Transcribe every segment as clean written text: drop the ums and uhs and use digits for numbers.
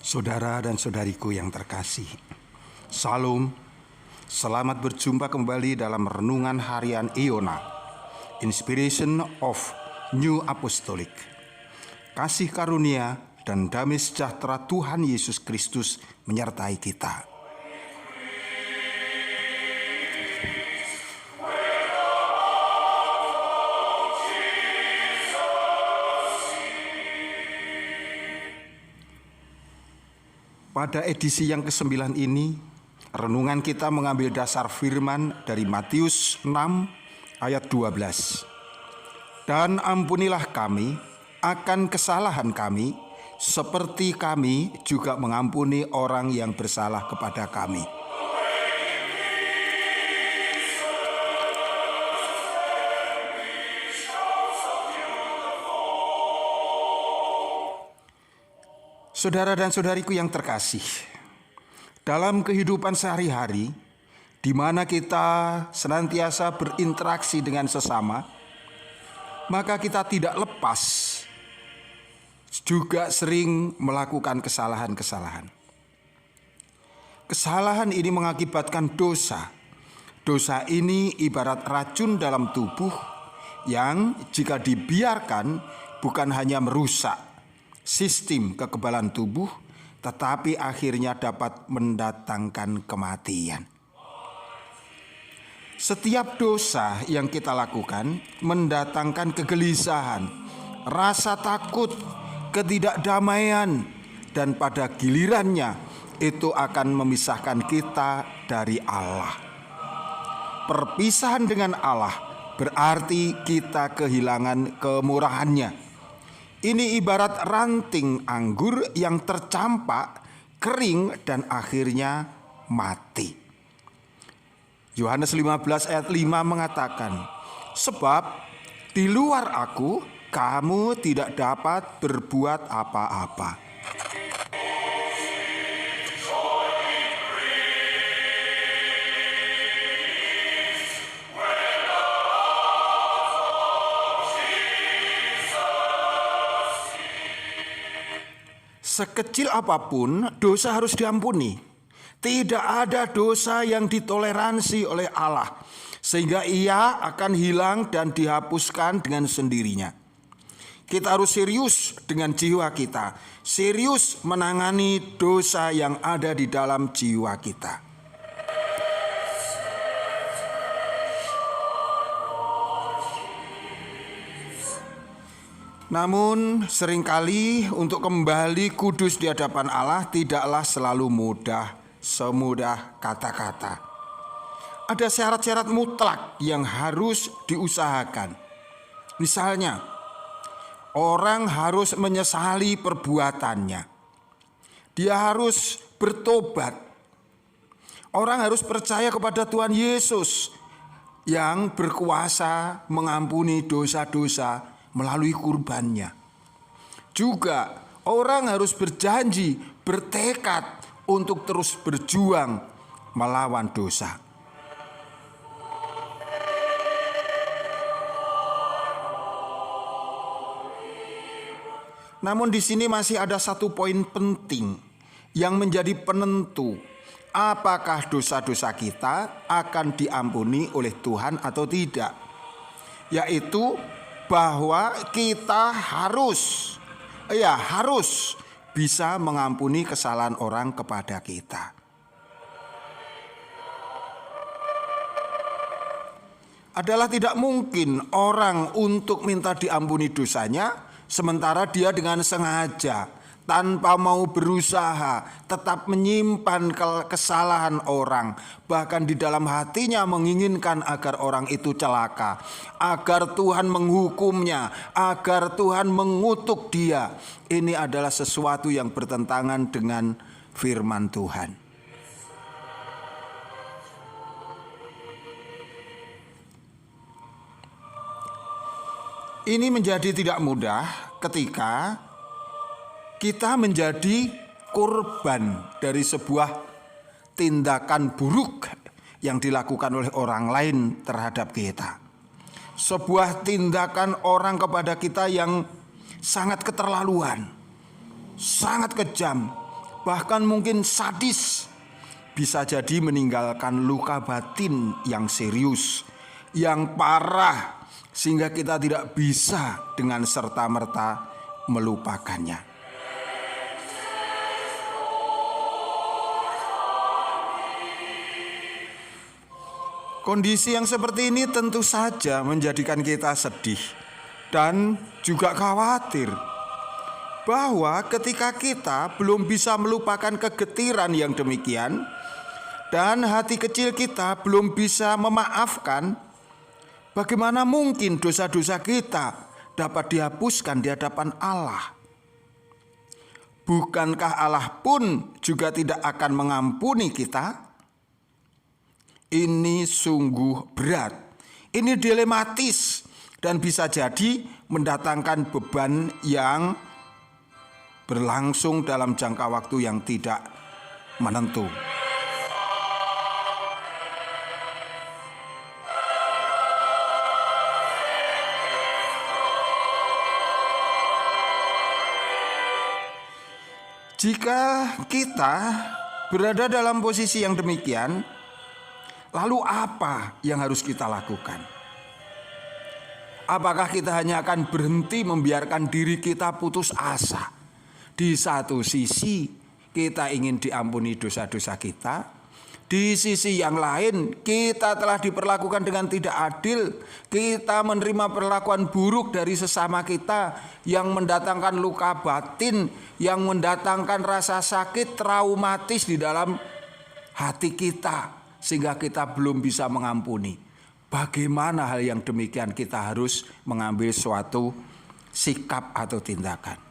Saudara dan saudariku yang terkasih, Salam, selamat berjumpa kembali dalam renungan harian Iona, Inspiration of New Apostolic. Kasih karunia dan damai sejahtera Tuhan Yesus Kristus menyertai kita. Pada edisi yang ke-9 ini, renungan kita mengambil dasar firman dari Matius 6 ayat 12. Dan ampunilah kami akan kesalahan kami, seperti kami juga mengampuni orang yang bersalah kepada kami. Saudara dan saudariku yang terkasih, dalam kehidupan sehari-hari, di mana kita senantiasa berinteraksi dengan sesama, maka kita tidak lepas juga sering melakukan kesalahan-kesalahan. Kesalahan ini mengakibatkan dosa. Dosa ini ibarat racun dalam tubuh yang jika dibiarkan bukan hanya merusak sistem kekebalan tubuh, tetapi akhirnya dapat mendatangkan kematian. Setiap dosa yang kita lakukan mendatangkan kegelisahan, rasa takut, ketidakdamaian, dan pada gilirannya itu akan memisahkan kita dari Allah. Perpisahan dengan Allah berarti kita kehilangan kemurahannya. Ini ibarat ranting anggur yang tercampak, kering, dan akhirnya mati. Yohanes 15 ayat 5 mengatakan, sebab di luar aku kamu tidak dapat berbuat apa-apa. Sekecil apapun, dosa harus diampuni. Tidak ada dosa yang ditoleransi oleh Allah, sehingga ia akan hilang dan dihapuskan dengan sendirinya. Kita harus serius dengan jiwa kita, serius menangani dosa yang ada di dalam jiwa kita. Namun seringkali untuk kembali kudus di hadapan Allah tidaklah selalu mudah, semudah kata-kata. Ada syarat-syarat mutlak yang harus diusahakan. Misalnya, orang harus menyesali perbuatannya. Dia harus bertobat. Orang harus percaya kepada Tuhan Yesus yang berkuasa mengampuni dosa-dosa melalui kurbannya. Juga orang harus berjanji, bertekad untuk terus berjuang melawan dosa. Namun di sini masih ada satu poin penting yang menjadi penentu apakah dosa-dosa kita akan diampuni oleh Tuhan atau tidak, yaitu bahwa kita harus bisa mengampuni kesalahan orang kepada kita. Adalah tidak mungkin orang untuk minta diampuni dosanya, sementara dia dengan sengaja tanpa mau berusaha tetap menyimpan kesalahan orang, bahkan di dalam hatinya menginginkan agar orang itu celaka, agar Tuhan menghukumnya, agar Tuhan mengutuk dia. Ini adalah sesuatu yang bertentangan dengan firman Tuhan. Ini menjadi tidak mudah ketika kita menjadi korban dari sebuah tindakan buruk yang dilakukan oleh orang lain terhadap kita. Sebuah tindakan orang kepada kita yang sangat keterlaluan, sangat kejam, bahkan mungkin sadis, bisa jadi meninggalkan luka batin yang serius, yang parah, sehingga kita tidak bisa dengan serta-merta melupakannya. Kondisi yang seperti ini tentu saja menjadikan kita sedih dan juga khawatir bahwa ketika kita belum bisa melupakan kegetiran yang demikian dan hati kecil kita belum bisa memaafkan, bagaimana mungkin dosa-dosa kita dapat dihapuskan di hadapan Allah? Bukankah Allah pun juga tidak akan mengampuni kita? Ini sungguh berat, ini dilematis, dan bisa jadi mendatangkan beban yang berlangsung dalam jangka waktu yang tidak menentu. Jika kita berada dalam posisi yang demikian, lalu apa yang harus kita lakukan? Apakah kita hanya akan berhenti membiarkan diri kita putus asa? Di satu sisi kita ingin diampuni dosa-dosa kita, di sisi yang lain kita telah diperlakukan dengan tidak adil, kita menerima perlakuan buruk dari sesama kita yang mendatangkan luka batin, yang mendatangkan rasa sakit traumatis di dalam hati kita, sehingga kita belum bisa mengampuni. Bagaimana hal yang demikian kita harus mengambil suatu sikap atau tindakan?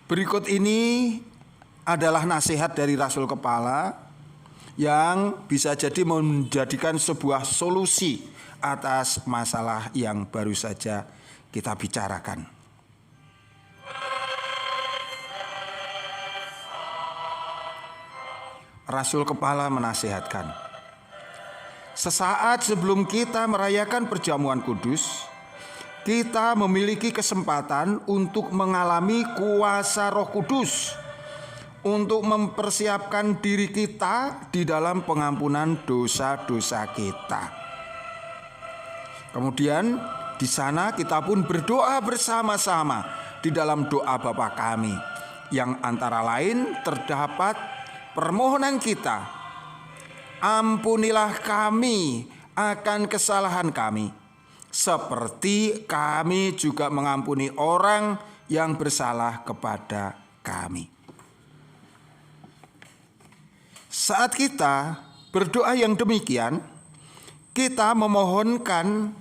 Berikut ini adalah nasihat dari Rasul Kepala yang bisa jadi menjadikan sebuah solusi atas masalah yang baru saja kita bicarakan. Rasul Kepala menasihatkan, sesaat sebelum kita merayakan perjamuan kudus, kita memiliki kesempatan untuk mengalami kuasa Roh Kudus, untuk mempersiapkan diri kita di dalam pengampunan dosa-dosa kita. Kemudian di sana kita pun berdoa bersama-sama di dalam doa Bapa kami, yang antara lain terdapat permohonan kita, ampunilah kami akan kesalahan kami, seperti kami juga mengampuni orang yang bersalah kepada kami. Saat kita berdoa yang demikian, kita memohonkan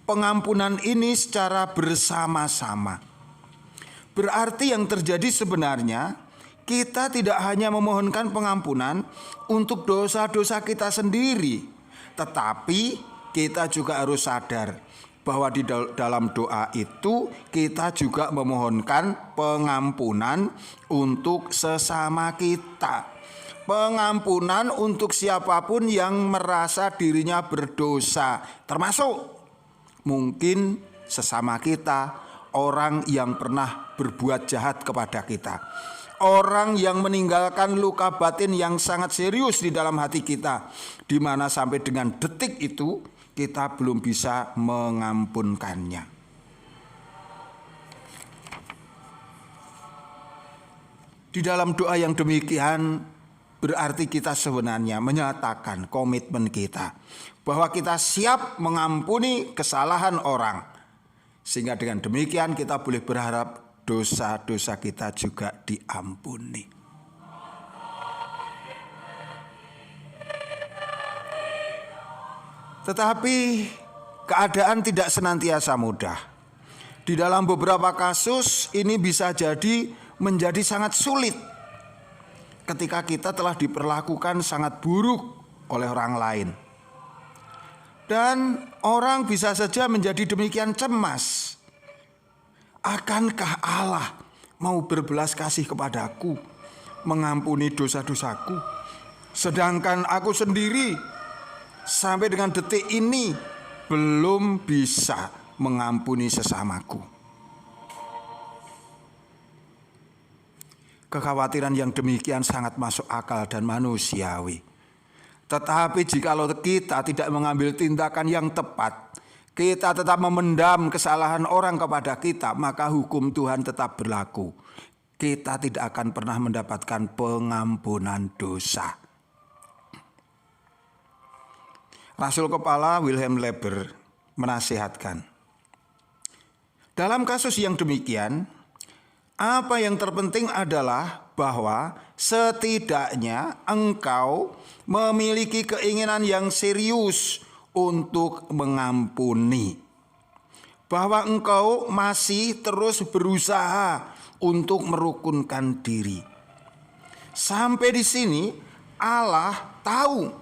pengampunan ini secara bersama-sama. Berarti yang terjadi sebenarnya, kita tidak hanya memohonkan pengampunan untuk dosa-dosa kita sendiri, tetapi kita juga harus sadar bahwa di dalam doa itu kita juga memohonkan pengampunan untuk sesama kita. Pengampunan untuk siapapun yang merasa dirinya berdosa, termasuk mungkin sesama kita, orang yang pernah berbuat jahat kepada kita, orang yang meninggalkan luka batin yang sangat serius di dalam hati kita, di mana sampai dengan detik itu kita belum bisa mengampunkannya. Di dalam doa yang demikian berarti kita sebenarnya menyatakan komitmen kita bahwa kita siap mengampuni kesalahan orang, sehingga dengan demikian kita boleh berharap dosa-dosa kita juga diampuni. Tetapi keadaan tidak senantiasa mudah. Di dalam beberapa kasus ini bisa jadi menjadi sangat sulit ketika kita telah diperlakukan sangat buruk oleh orang lain. Dan orang bisa saja menjadi demikian cemas. Akankah Allah mau berbelas kasih kepadaku, mengampuni dosa-dosaku, sedangkan aku sendiri sampai dengan detik ini belum bisa mengampuni sesamaku. Kekhawatiran yang demikian sangat masuk akal dan manusiawi. Tetapi jikalau kita tidak mengambil tindakan yang tepat, kita tetap memendam kesalahan orang kepada kita, maka hukum Tuhan tetap berlaku. Kita tidak akan pernah mendapatkan pengampunan dosa. Rasul Kepala Wilhelm Leber menasihatkan, dalam kasus yang demikian, apa yang terpenting adalah bahwa setidaknya engkau memiliki keinginan yang serius untuk mengampuni. Bahwa engkau masih terus berusaha untuk merukunkan diri. Sampai di sini Allah tahu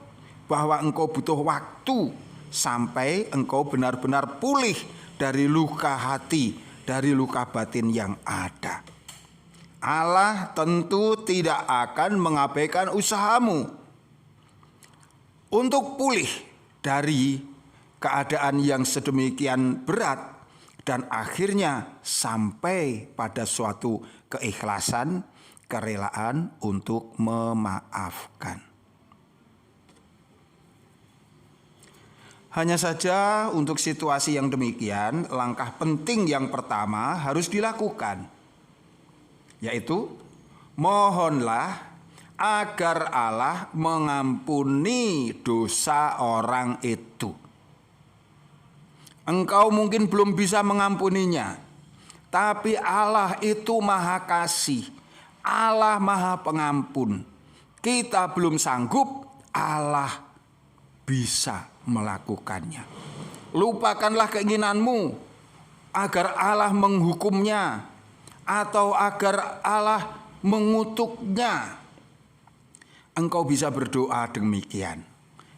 bahwa engkau butuh waktu sampai engkau benar-benar pulih dari luka hati, dari luka batin yang ada. Allah tentu tidak akan mengabaikan usahamu untuk pulih dari keadaan yang sedemikian berat dan akhirnya sampai pada suatu keikhlasan, kerelaan untuk memaafkan. Hanya saja untuk situasi yang demikian, langkah penting yang pertama harus dilakukan, yaitu mohonlah agar Allah mengampuni dosa orang itu. Engkau mungkin belum bisa mengampuninya, tapi Allah itu Maha Kasih, Allah Maha Pengampun. Kita belum sanggup, Allah bisa melakukannya. Lupakanlah keinginanmu agar Allah menghukumnya atau agar Allah mengutuknya. Engkau bisa berdoa demikian.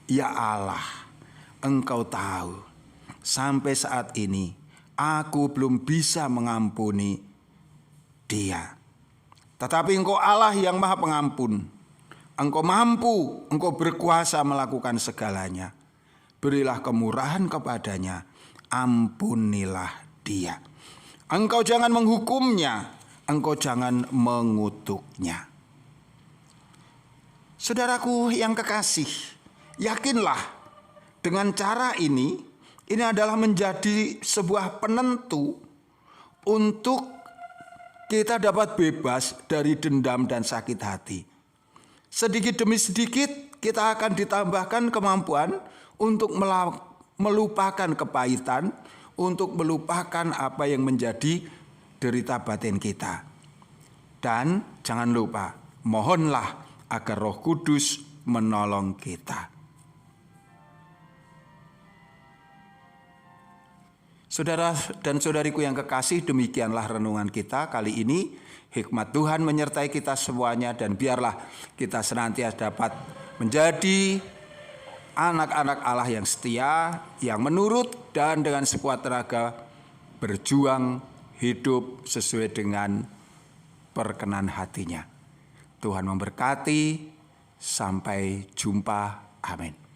Ya Allah, Engkau tahu sampai saat ini aku belum bisa mengampuni dia. Tetapi Engkau Allah yang Maha Pengampun. Engkau mampu, Engkau berkuasa melakukan segalanya. Berilah kemurahan kepadanya, ampunilah dia. Engkau jangan menghukumnya, engkau jangan mengutuknya. Saudaraku yang kekasih, yakinlah dengan cara ini adalah menjadi sebuah penentu untuk kita dapat bebas dari dendam dan sakit hati. Sedikit demi sedikit kita akan ditambahkan kemampuan untuk melupakan kepahitan, untuk melupakan apa yang menjadi derita batin kita. Dan jangan lupa, mohonlah agar Roh Kudus menolong kita. Saudara dan saudariku yang kekasih, demikianlah renungan kita kali ini. Hikmat Tuhan menyertai kita semuanya dan biarlah kita senantiasa dapat menjadi anak-anak Allah yang setia, yang menurut dan dengan sekuat tenaga berjuang hidup sesuai dengan perkenan hatinya. Tuhan memberkati, sampai jumpa, amin.